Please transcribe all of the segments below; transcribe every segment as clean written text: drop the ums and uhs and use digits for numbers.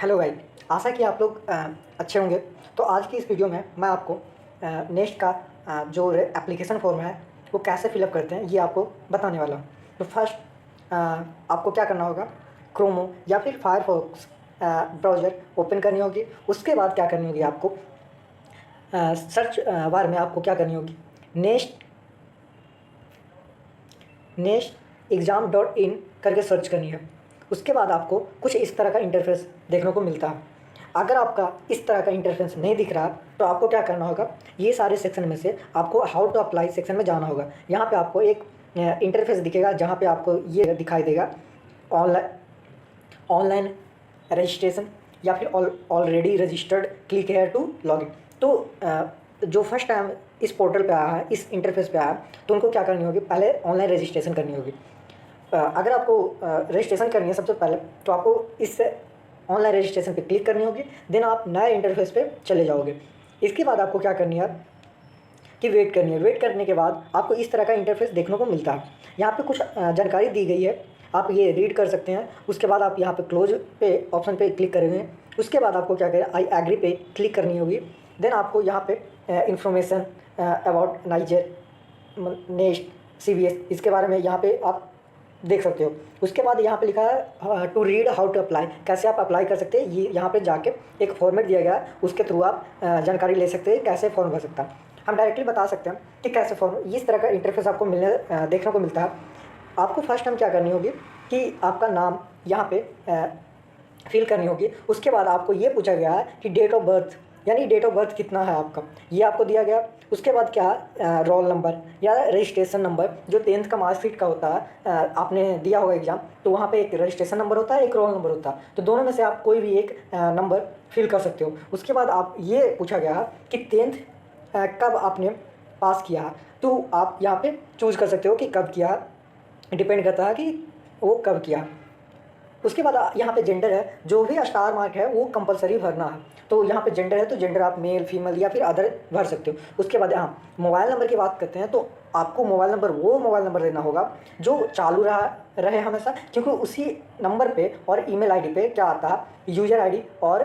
Hello guys, आशा कि आप लोग अच्छे होंगे। तो आज की इस वीडियो में मैं आपको नेक्स्ट का जो एप्लीकेशन फॉर्म है वो कैसे फिलअप करते हैं ये आपको बताने वाला हूँ। तो फर्स्ट आपको क्या करना होगा, क्रोमो या फिर फायरफॉक्स ब्राउज़र ओपन करनी होगी। उसके बाद क्या करनी होगी आपको, सर्च बार में आपको क्या करनी होगी, next.exam.in करके सर्च करनी है। उसके बाद आपको कुछ इस तरह का इंटरफेस देखने को मिलता है। अगर आपका इस तरह का इंटरफेस नहीं दिख रहा तो आपको क्या करना होगा, ये सारे सेक्शन में से आपको हाउ टू अप्लाई सेक्शन में जाना होगा। यहाँ पे आपको एक इंटरफेस दिखेगा जहाँ पे आपको ये दिखाई देगा, ऑनलाइन ऑनलाइन रजिस्ट्रेशन या फिर already registered, click here to login. तो जो फर्स्ट टाइम इस पोर्टल पे आया है, इस इंटरफेस पे आया है, तो उनको क्या करनी होगी, पहले ऑनलाइन रजिस्ट्रेशन करनी होगी। अगर आपको रजिस्ट्रेशन करनी है सबसे पहले तो आपको इस ऑनलाइन रजिस्ट्रेशन पे क्लिक करनी होगी। देन आप नए इंटरफेस पे चले जाओगे। इसके बाद आपको क्या करनी है कि वेट करनी है। वेट करने के बाद आपको इस तरह का इंटरफेस देखने को मिलता है। यहाँ पे कुछ जानकारी दी गई है, आप ये रीड कर सकते हैं। उसके बाद आप यहाँ पे क्लोज पे ऑप्शन पे क्लिक करेंगे। उसके बाद आपको क्या करें, आई एग्री पे क्लिक करनी होगी। देन आपको यहाँ पे information about niger next CBS इसके बारे में यहाँ पे आप देख सकते हो। उसके बाद यहाँ पे लिखा है to read how to apply, कैसे आप अप्लाई कर सकते हैं। ये यहाँ पे जाके एक फॉर्मेट दिया गया है, उसके थ्रू आप जानकारी ले सकते हैं कैसे फॉर्म भर सकता है। हम डायरेक्टली बता सकते हैं कि कैसे फॉर्म, इस तरह का इंटरफेस आपको देखने को मिलता है। आपको फर्स्ट टाइम क्या करनी होगी कि आपका नाम यहाँ पे फिल करनी होगी। उसके बाद आपको ये पूछा गया है कि डेट ऑफ बर्थ, यानी डेट ऑफ बर्थ कितना है आपका, ये आपको दिया गया। उसके बाद क्या, रोल नंबर या रजिस्ट्रेशन नंबर, जो 10th का मार्कशीट का होता है, आपने दिया होगा एग्जाम, तो वहाँ पे एक रजिस्ट्रेशन नंबर होता है, एक रोल नंबर होता है। तो दोनों में से आप कोई भी एक नंबर फिल कर सकते हो। उसके बाद आप ये पूछा गया है कि 10th कब आपने पास किया है, तो आप यहाँ पे चूज़ कर सकते हो कि कब किया, डिपेंड करता है कि वो कब किया। उसके बाद यहाँ पे जेंडर है, जो भी स्टार मार्क है वो कंपलसरी भरना है। तो यहाँ पे जेंडर है तो जेंडर आप मेल फीमेल या फिर अदर भर सकते हो। उसके बाद हाँ, मोबाइल नंबर की बात करते हैं तो आपको मोबाइल नंबर वो मोबाइल नंबर देना होगा जो चालू रहे हमेशा, क्योंकि उसी नंबर पे और ईमेल आईडी पे क्या आता है, यूजर आईडी और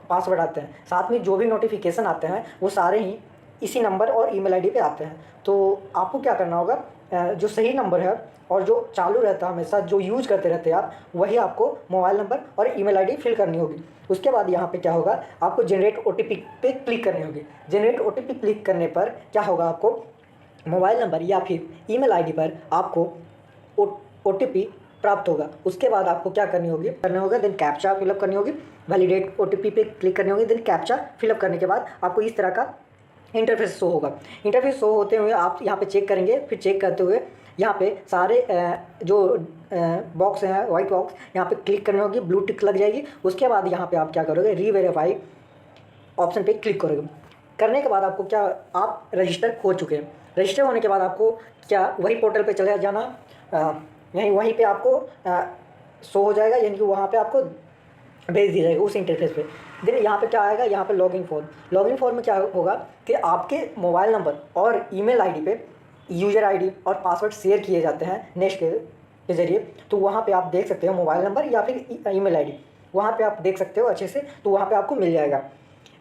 पासवर्ड आते हैं। साथ में जो भी नोटिफिकेशन आते हैं वो सारे ही इसी नंबर और ईमेल आईडी पे आते हैं। तो आपको क्या करना होगा, जो सही नंबर है और जो चालू रहता है हमेशा, जो यूज करते रहते हैं आप, वही आपको मोबाइल नंबर और ईमेल आईडी फिल करनी होगी। उसके बाद यहाँ पे क्या होगा, आपको जनरेट OTP पे क्लिक करनी होगी। जनरेट OTP क्लिक करने पर क्या होगा, आपको मोबाइल नंबर या फिर ईमेल आईडी पर आपको OTP प्राप्त होगा। उसके बाद आपको क्या करनी होगा, देन कैप्चा फिलअप करनी होगी। वैलिडेट OTP पे क्लिक करनी होगी। देन कैप्चा फिलअप करने के बाद आपको इस तरह का इंटरफेस शो होगा। इंटरफेस शो होते हुए आप यहाँ पे चेक करेंगे। फिर चेक करते हुए यहाँ पे सारे जो बॉक्स हैं, वाइट बॉक्स, यहाँ पे क्लिक करनी होगी, ब्लू टिक लग जाएगी। उसके बाद यहाँ पे आप क्या करोगे, रीवेरीफाई ऑप्शन पे क्लिक करोगे। करने के बाद आपको क्या, आप रजिस्टर हो चुके हैं। रजिस्टर होने के बाद आपको क्या, वही पोर्टल पे चले जाना, वहीं पे आपको शो हो जाएगा, यानी कि वहाँ पे आपको भेज दिया जाएगा उस इंटरफेस पे। देन यहाँ पे क्या आएगा, यहाँ पे लॉगिन फॉर्म। लॉगिन फॉर्म में क्या होगा कि आपके मोबाइल नंबर और ईमेल आईडी पे यूजर आईडी और पासवर्ड शेयर किए जाते हैं नेक्स्ट के ज़रिए। तो वहाँ पे आप देख सकते हो मोबाइल नंबर या फिर ईमेल आईडी, वहाँ पे आप देख सकते हो अच्छे से। तो वहाँ पे आपको मिल जाएगा।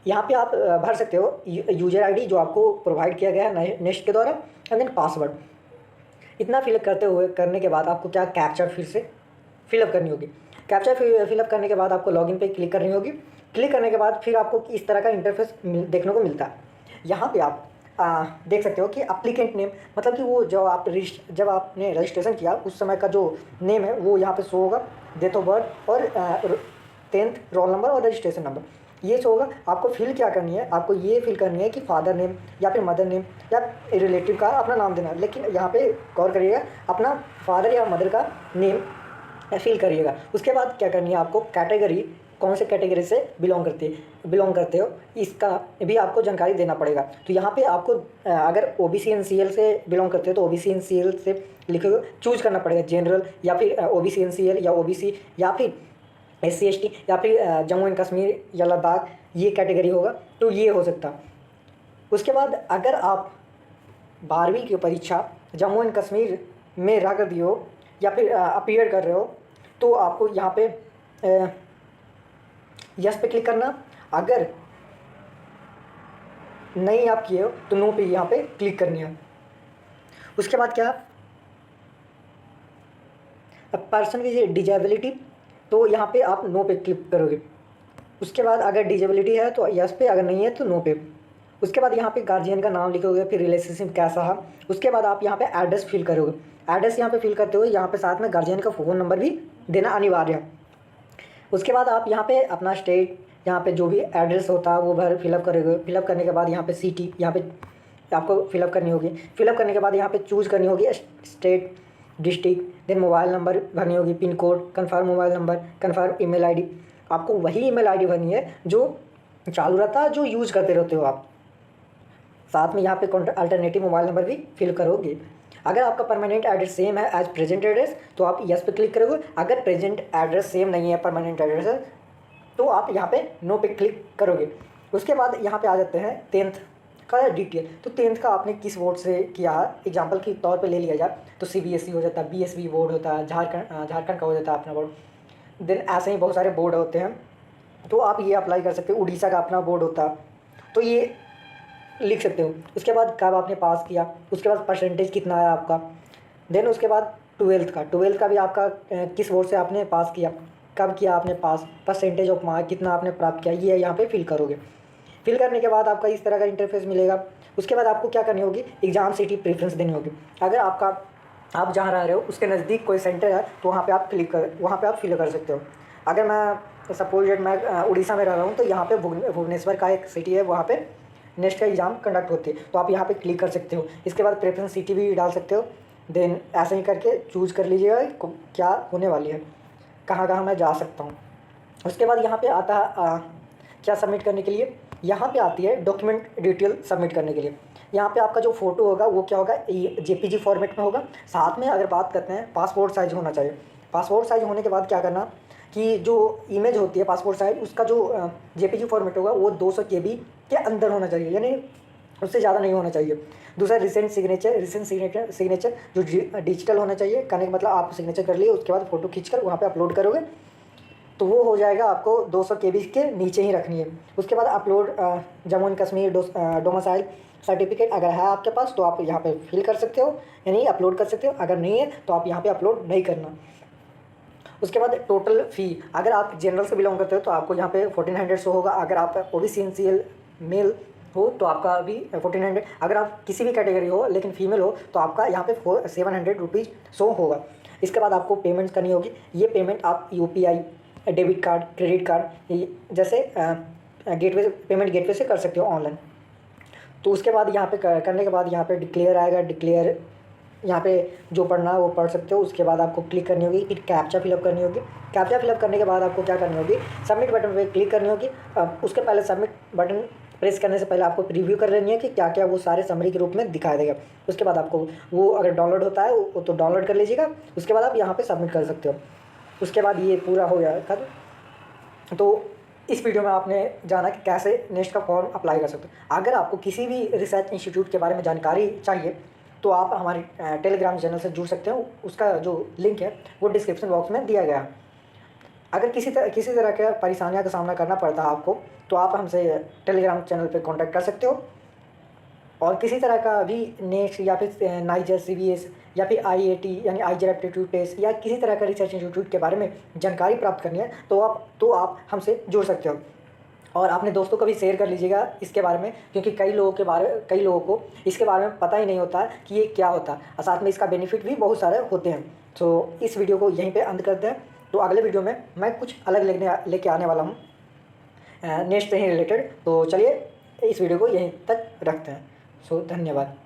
यहाँ पे आप भर सकते हो यूजर आईडी जो आपको प्रोवाइड किया गया है नेक्स्ट के द्वारा, एंड देन पासवर्ड। इतना फिलअप करने के बाद आपको क्या, कैप्चा फिर से फिलअप करनी होगी। कैप्चा फिलअप करने के बाद आपको लॉगिन पे क्लिक करनी होगी। क्लिक करने के बाद फिर आपको इस तरह का इंटरफेस देखने को मिलता है। यहाँ पे आप देख सकते हो कि एप्लीकेंट नेम, मतलब कि वो जब आपने रजिस्ट्रेशन किया उस समय का जो नेम है वो यहाँ पे शो होगा। डेट ऑफ बर्थ और 10th रोल नंबर और रजिस्ट्रेशन नंबर ये शो होगा। आपको फिल क्या करनी है, आपको ये फिल करनी है कि फादर नेम या फिर मदर नेम या रिलेटिव का अपना नाम देना है। लेकिन यहाँ पे गौर करिएगा, अपना फादर या मदर का नेम फिल करिएगा। उसके बाद क्या करनी है, आपको कैटेगरी, कौन से कैटेगरी से बिलोंग करते हो, इसका भी आपको जानकारी देना पड़ेगा। तो यहाँ पे आपको अगर OBC NCL से बिलोंग करते हो तो OBC NCL से लिखोगे, चूज करना पड़ेगा जनरल या फिर OBC NCL या OBC या फिर SC ST या फिर जम्मू एंड कश्मीर या लद्दाख, ये कैटेगरी होगा तो ये हो सकता। उसके बाद अगर आप 12वीं की परीक्षा जम्मू एंड कश्मीर में रह कर दिए हो या फिर अपीयर कर रहे हो तो आपको यहाँ पे यस पे क्लिक करना, अगर नहीं आप किए हो तो नो पे यहाँ पे क्लिक करनी है। उसके बाद क्या, पर्सन विद डिजेबिलिटी, तो यहाँ पे आप नो पे क्लिक करोगे। उसके बाद अगर डिजेबिलिटी है तो यस पे, अगर नहीं है तो नो पे। उसके बाद यहाँ पे गार्जियन का नाम लिखोगे, फिर रिलेशनशिप कैसा है। उसके बाद आप यहाँ पे एड्रेस फिल करोगे। एड्रेस यहाँ पे फिल करते हुए यहाँ पे साथ में गार्जियन का फ़ोन नंबर भी देना अनिवार्य है। उसके बाद आप यहाँ पे अपना स्टेट, यहाँ पे जो भी एड्रेस होता है वो भर फिलअप करोगे। फिलअप करने के बाद यहाँ पे सिटी यहाँ पे आपको फिलअप करनी होगी। फिलअप करने के बाद यहाँ पे चूज़ करनी होगी state, district, then mobile number भरनी होगी, pin code, confirm mobile number, confirm email ID. आपको वही ईमेल आईडी भरनी है जो चालू रहता है, जो यूज़ करते रहते हो आप। साथ में यहाँ पे अल्टरनेटिव मोबाइल नंबर भी फिल करोगे। अगर आपका परमानेंट एड्रेस सेम है एज प्रेजेंट एड्रेस तो आप यस पे क्लिक करोगे। अगर प्रेजेंट एड्रेस सेम नहीं है, परमानेंट एड्रेस है, तो आप यहाँ पे नो पे क्लिक करोगे। उसके बाद यहाँ पे आ जाते हैं 10th का डिटेल। तो 10th का आपने किस बोर्ड से किया है, एग्जांपल के तौर पे ले लिया जाए तो CBSE हो जाता है, BSB बोर्ड होता है, झारखंड का हो जाता है अपना बोर्ड। देन ऐसे ही बहुत सारे बोर्ड होते हैं, तो आप ये अप्लाई कर सकते हो। उड़ीसा का अपना बोर्ड होता है, तो ये लिख सकते हो। उसके बाद कब आपने पास किया, उसके बाद परसेंटेज कितना है आपका। देन उसके बाद 12th का भी आपका किस बोर्ड से आपने पास किया, कब किया आपने पास, परसेंटेज ऑफ मार्क कितना आपने प्राप्त किया, ये यहाँ पे फिल करोगे। फिल करने के बाद आपका इस तरह का इंटरफेस मिलेगा। उसके बाद आपको क्या करनी होगी, एग्ज़ाम सिटी प्रेफरेंस देनी होगी। अगर आप जहाँ रह रहे हो उसके नज़दीक कोई सेंटर है तो वहाँ पे आप फिल कर सकते हो। अगर मैं सपोज डेट मैं उड़ीसा में रह रहा हूँ, तो यहाँ पे भुवनेश्वर का एक सिटी है, वहाँ पे नेक्स्ट का एग्ज़ाम कंडक्ट होती है, तो आप यहाँ पे क्लिक कर सकते हो। इसके बाद प्रेफरेंस सिटी भी डाल सकते हो। देन ऐसे ही करके चूज़ कर लीजिएगा क्या होने वाली है, कहाँ मैं जा सकता हूँ। उसके बाद यहाँ पे आता है क्या सबमिट करने के लिए, यहाँ पे आती है डॉक्यूमेंट डिटेल सबमिट करने के लिए। यहाँ पे आपका जो फ़ोटो होगा वो क्या होगा, JPG फॉर्मेट में होगा। साथ में अगर बात करते हैं पासपोर्ट साइज़ होना चाहिए। पासपोर्ट साइज़ होने के बाद क्या करना कि जो इमेज होती है पासपोर्ट साइज़, उसका जो JPG फॉर्मेट होगा वो 200 KB के अंदर होना चाहिए, यानी उससे ज़्यादा नहीं होना चाहिए। दूसरा रिसेंट सिग्नेचर जो डिजिटल होना चाहिए। करने का मतलब आप सिग्नेचर कर लिए, उसके बाद फ़ोटो खींचकर वहाँ पे अपलोड करोगे तो वो हो जाएगा। आपको 200 KB के नीचे ही रखनी है। उसके बाद upload Jammu and Kashmir domicile certificate अगर है आपके पास तो आप यहाँ पे फिल कर सकते हो, यानी अपलोड कर सकते हो। अगर नहीं है तो आप यहाँ पे अपलोड नहीं करना। उसके बाद टोटल फ़ी, अगर आप जनरल से बिलोंग करते हो तो आपको यहाँ पे 1400 शो होगा। अगर आप OBC NCL मेल हो तो आपका भी 1400। अगर आप किसी भी कैटेगरी हो लेकिन फीमेल हो तो आपका यहाँ पे 700 रुपीज़ शो होगा। इसके बाद आपको पेमेंट करनी होगी। ये पेमेंट आप UPI, debit card, credit card जैसे पेमेंट गेटवे से कर सकते हो ऑनलाइन। तो उसके बाद यहाँ पे करने के बाद यहाँ पे डिक्लेयर आएगा। डिक्लेयर यहाँ पे जो पढ़ना है वो पढ़ सकते हो। उसके बाद आपको क्लिक करनी होगी, फिर कैप्चा फिलअप करनी होगी। कैप्चा फिलअप करने के बाद आपको क्या करनी होगी, सबमिट बटन पे क्लिक करनी होगी। उसके पहले सबमिट बटन प्रेस करने से पहले आपको प्रीव्यू कर लेनी है कि क्या क्या वो सारे समरी के रूप में दिखाई देगा। उसके बाद आपको वो अगर डाउनलोड होता है वो तो डाउनलोड कर लीजिएगा। उसके बाद आप यहाँ पर सबमिट कर सकते हो। उसके बाद ये पूरा हो गया। तो इस वीडियो में आपने जाना कि कैसे नेक्स्ट का फॉर्म अप्लाई कर सकते हो। अगर आपको किसी भी रिसर्च इंस्टीट्यूट के बारे में जानकारी चाहिए तो आप हमारे टेलीग्राम चैनल से जुड़ सकते हो। उसका जो लिंक है वो डिस्क्रिप्शन बॉक्स में दिया गया है। अगर किसी तरह के परेशानियों का सामना करना पड़ता है आपको तो आप हमसे टेलीग्राम चैनल पे कांटेक्ट कर सकते हो। और किसी तरह का भी नेक्स्ट या फिर नाइजर CBS या फिर IAT यानी आइजर एप्टीट्यूड टेस्ट या किसी तरह का रिसर्च इंस्टीट्यूट के बारे में जानकारी प्राप्त करनी है तो आप हमसे जुड़ सकते हो। और अपने दोस्तों को भी शेयर कर लीजिएगा इसके बारे में, क्योंकि कई लोगों को इसके बारे में पता ही नहीं होता है कि ये क्या होता है। और साथ में इसका बेनिफिट भी बहुत सारे होते हैं। तो इस वीडियो को यहीं पे अंत करते हैं। तो अगले वीडियो में मैं कुछ अलग लेके आने वाला हूँ नेक्स्ट से ही रिलेटेड। तो चलिए इस वीडियो को यहीं तक रखते हैं। सो धन्यवाद।